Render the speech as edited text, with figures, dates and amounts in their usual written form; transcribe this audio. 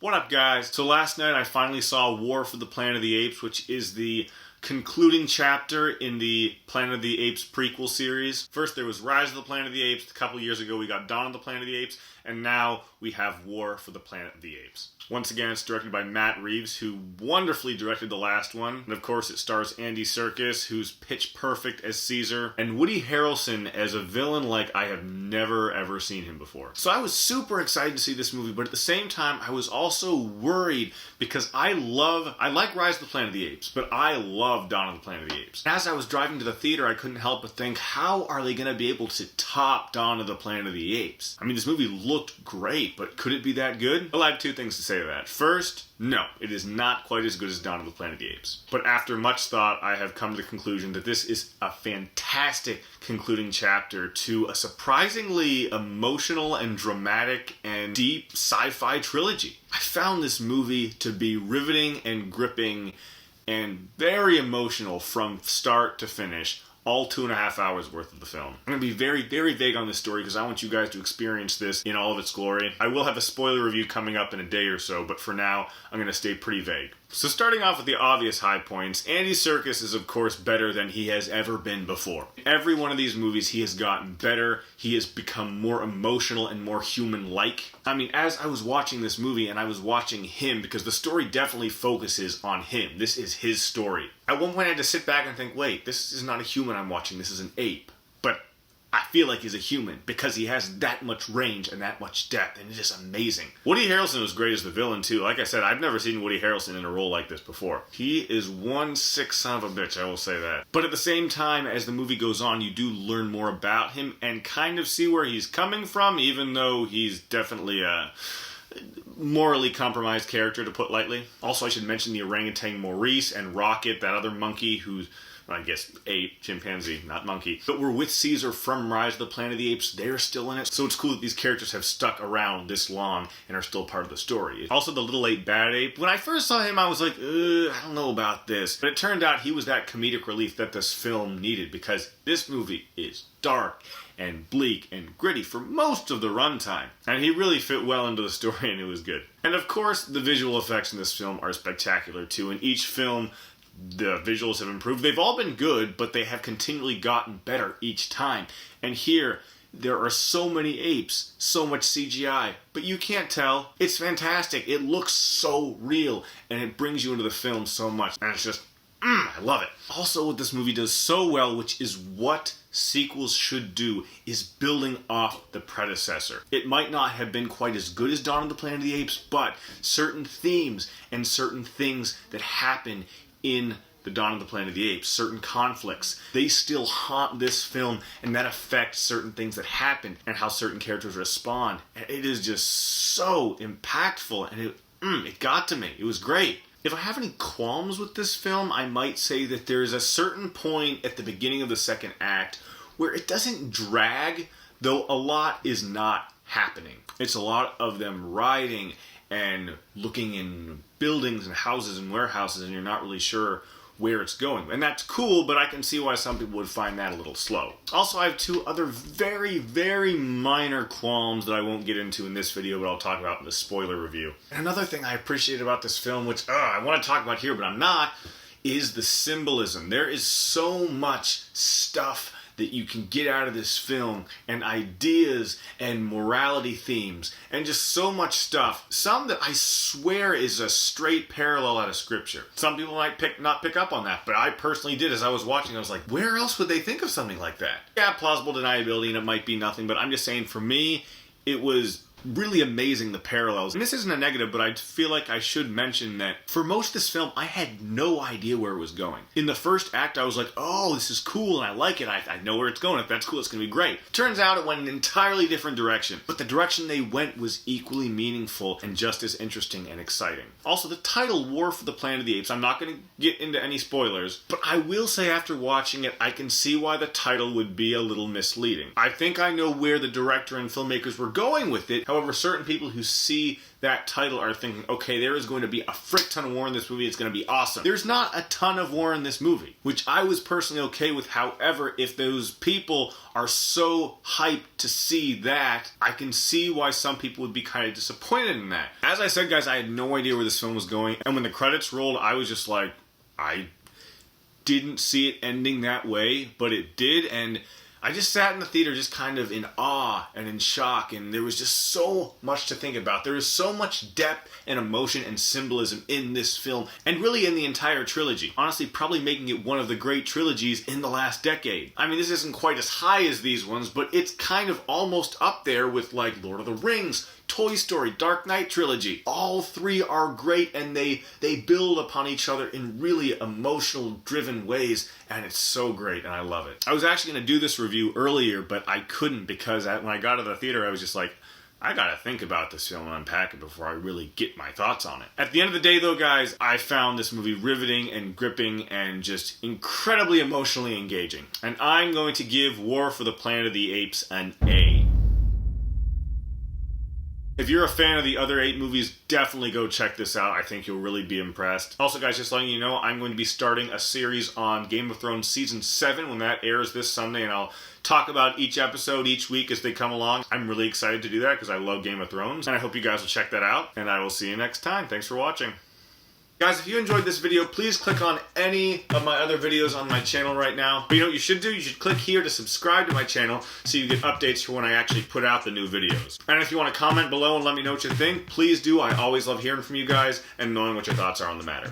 What up, guys? So last night I finally saw War for the Planet of the Apes, which is the concluding chapter in the Planet of the Apes prequel series. First there was Rise of the Planet of the Apes, a couple years ago we got Dawn of the Planet of the Apes, and now we have War for the Planet of the Apes. Once again, it's directed by Matt Reeves, who wonderfully directed the last one. And of course, it stars Andy Serkis, who's pitch perfect as Caesar, and Woody Harrelson as a villain like I have never ever seen him before. So I was super excited to see this movie, but at the same time, I was also worried because I like Rise of the Planet of the Apes, but I love Dawn of the Planet of the Apes. As I was driving to the theater, I couldn't help but think, how are they going to be able to top Dawn of the Planet of the Apes? I mean, this movie looked great, but could it be that good? Well, I have two things to say to that. First, no, it is not quite as good as Dawn of the Planet of the Apes. But after much thought, I have come to the conclusion that this is a fantastic concluding chapter to a surprisingly emotional and dramatic and deep sci-fi trilogy. I found this movie to be riveting and gripping and very emotional from start to finish. All 2.5 hours worth of the film. I'm going to be very, very vague on this story because I want you guys to experience this in all of its glory. I will have a spoiler review coming up in a day or so, but for now, I'm going to stay pretty vague. So starting off with the obvious high points, Andy Serkis is of course better than he has ever been before. Every one of these movies he has gotten better, he has become more emotional and more human-like. I mean, as I was watching this movie and I was watching him, because the story definitely focuses on him. This is his story. At one point I had to sit back and think, wait, this is not a human I'm watching, this is an ape. But I feel like he's a human because he has that much range and that much depth, and it is amazing. Woody Harrelson was great as the villain too. Like I said, I've never seen Woody Harrelson in a role like this before. He is one sick son of a bitch, I will say that. But at the same time, as the movie goes on, you do learn more about him and kind of see where he's coming from, even though he's definitely a morally compromised character, to put lightly. Also, I should mention the orangutan Maurice and Rocket, that other monkey who's, I guess, ape, chimpanzee, not monkey. But we're with Caesar from Rise of the Planet of the Apes. They're still in it. So it's cool that these characters have stuck around this long and are still part of the story. Also, the little ape, bad ape. When I first saw him, I was like, I don't know about this. But it turned out he was that comedic relief that this film needed, because this movie is dark and bleak and gritty for most of the runtime. And he really fit well into the story, and it was good. And of course, the visual effects in this film are spectacular too. In each film, the visuals have improved. They've all been good, but they have continually gotten better each time. And here, there are so many apes, so much CGI, but you can't tell. It's fantastic. It looks so real, and it brings you into the film so much. And it's just, I love it. Also, what this movie does so well, which is what sequels should do, is building off the predecessor. It might not have been quite as good as Dawn of the Planet of the Apes, but certain themes and certain things that happen in the Dawn of the Planet of the Apes, certain conflicts, they still haunt this film, and that affects certain things that happen and how certain characters respond. And it is just so impactful, and it got to me. It was great. If I have any qualms with this film, I might say that there's a certain point at the beginning of the second act where it doesn't drag, though a lot is not happening. It's a lot of them riding and looking in buildings and houses and warehouses, and you're not really sure where it's going. And that's cool, but I can see why some people would find that a little slow. Also, I have two other very, very minor qualms that I won't get into in this video, but I'll talk about in the spoiler review. And another thing I appreciate about this film, which I want to talk about here, but I'm not, is the symbolism. There is so much stuff that you can get out of this film, and ideas and morality themes, and just so much stuff. Some that I swear is a straight parallel out of scripture. Some people might not pick up on that, but I personally did. As I was watching, I was like, where else would they think of something like that? Yeah, plausible deniability, and it might be nothing, but I'm just saying, for me, it was really amazing, the parallels. And this isn't a negative, but I feel like I should mention that for most of this film, I had no idea where it was going. In the first act, I was like, oh, this is cool, and I like it. I know where it's going. If that's cool, it's going to be great. Turns out it went an entirely different direction, but the direction they went was equally meaningful and just as interesting and exciting. Also, the title, War for the Planet of the Apes, I'm not going to get into any spoilers, but I will say after watching it, I can see why the title would be a little misleading. I think I know where the director and filmmakers were going with it. However, certain people who see that title are thinking, okay, there is going to be a frick ton of war in this movie, it's going to be awesome. There's not a ton of war in this movie, which I was personally okay with. However, if those people are so hyped to see that, I can see why some people would be kind of disappointed in that. As I said, guys, I had no idea where this film was going, and when the credits rolled, I was just like, I didn't see it ending that way, but it did, and I just sat in the theater just kind of in awe and in shock, and there was just so much to think about. There is so much depth and emotion and symbolism in this film, and really in the entire trilogy. Honestly, probably making it one of the great trilogies in the last decade. I mean, this isn't quite as high as these ones, but it's kind of almost up there with like Lord of the Rings, Toy Story, Dark Knight trilogy. All three are great, and they build upon each other in really emotional driven ways, and it's so great, and I love it. I was actually going to do this review earlier, but I couldn't because when I got to the theater, I was just like, I gotta think about this film and unpack it before I really get my thoughts on it. At the end of the day though, guys, I found this movie riveting and gripping and just incredibly emotionally engaging. And I'm going to give War for the Planet of the Apes an A. If you're a fan of the other 8 movies, definitely go check this out. I think you'll really be impressed. Also, guys, just letting you know, I'm going to be starting a series on Game of Thrones Season 7 when that airs this Sunday, and I'll talk about each episode each week as they come along. I'm really excited to do that because I love Game of Thrones, and I hope you guys will check that out, and I will see you next time. Thanks for watching. Guys, if you enjoyed this video, please click on any of my other videos on my channel right now. But you know what you should do? You should click here to subscribe to my channel so you get updates for when I actually put out the new videos. And if you want to comment below and let me know what you think, please do. I always love hearing from you guys and knowing what your thoughts are on the matter.